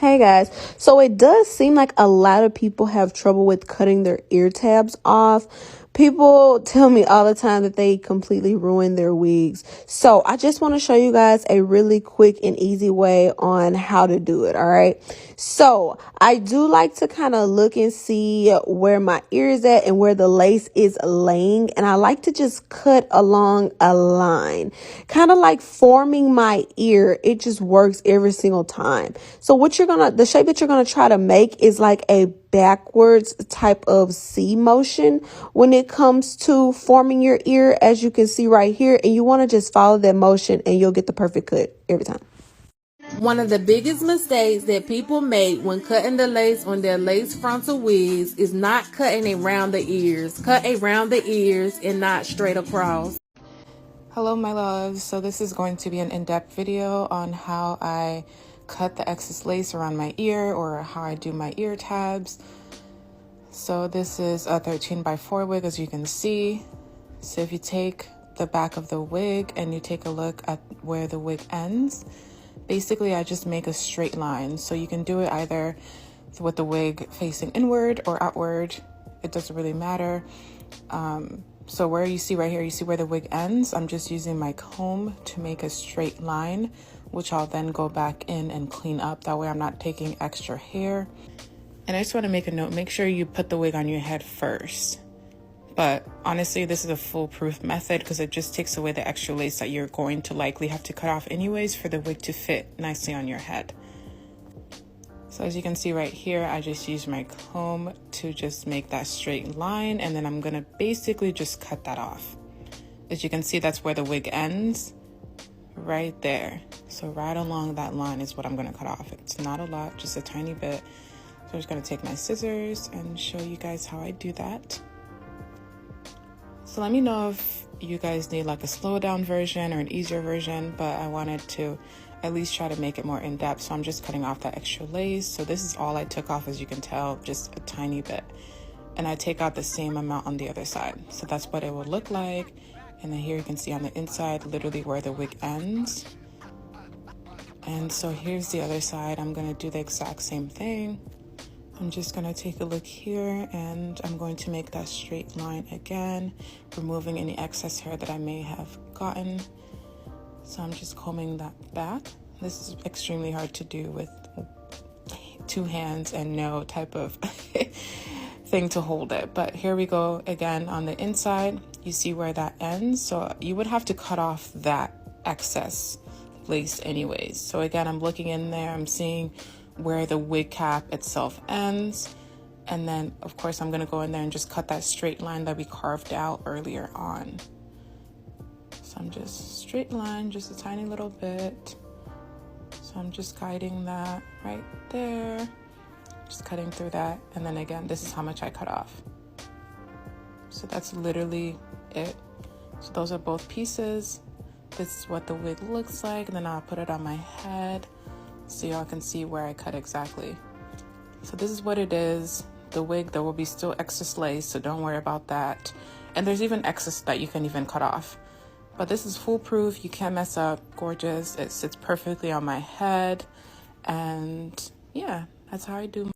Hey guys, so it does seem like a lot of people have trouble with cutting their ear tabs off. People tell me all the time that they completely ruin their wigs. So I just want to show you guys a really quick and easy way on how to do it. All right. So I do like to kind of look and see where my ear is at and where the lace is laying. And I like to just cut along a line, kind of like forming my ear. It just works every single time. So the shape that you're going to try to make is like a backwards type of C motion when it comes to forming your ear, as you can see right here. And you want to just follow that motion and you'll get the perfect cut every time. One of the biggest mistakes that people make when cutting the lace on their lace frontal wigs is not cutting around the ears. Cut around the ears and not straight across. Hello my loves, so this is going to be an in-depth video on how I cut the excess lace around my ear, or how I do my ear tabs. So this is a 13x4 wig, as you can see. So if you take the back of the wig and you take a look at where the wig ends, basically I just make a straight line. So you can do it either with the wig facing inward or outward, it doesn't really matter. So where you see right here, you see where the wig ends, I'm just using my comb to make a straight line, which I'll then go back in and clean up. That way I'm not taking extra hair. And I just want to make a note, make sure you put the wig on your head first. But honestly, this is a foolproof method because it just takes away the extra lace that you're going to likely have to cut off anyways for the wig to fit nicely on your head. So as you can see right here, I just use my comb to just make that straight line, and then I'm gonna basically just cut that off. As you can see, that's where the wig ends, right there. So right along that line is what I'm gonna cut off. It's not a lot, just a tiny bit. So I'm just gonna take my scissors and show you guys how I do that. So let me know if you guys need like a slow down version or an easier version, but I wanted to at least try to make it more in-depth. So I'm just cutting off that extra lace. So this is all I took off, as you can tell, just a tiny bit. And I take out the same amount on the other side. So that's what it would look like. And then here you can see on the inside, literally where the wig ends. And so here's the other side. I'm gonna do the exact same thing. I'm just gonna take a look here and I'm going to make that straight line again, removing any excess hair that I may have gotten. So I'm just combing that back. This is extremely hard to do with two hands and no type of thing to hold it. But here we go again on the inside. You see where that ends. So you would have to cut off that excess lace anyways. So again, I'm looking in there, I'm seeing where the wig cap itself ends. And then of course I'm gonna go in there and just cut that straight line that we carved out earlier on. So I'm just straight line, just a tiny little bit. So I'm just guiding that right there, just cutting through that. And then again, this is how much I cut off. So that's literally it. So those are both pieces. This is what the wig looks like. And then I'll put it on my head so y'all can see where I cut exactly. So this is what it is. The wig, there will be still excess lace, so don't worry about that. And there's even excess that you can even cut off. But this is foolproof, you can't mess up, gorgeous. It sits perfectly on my head. And yeah, that's how I do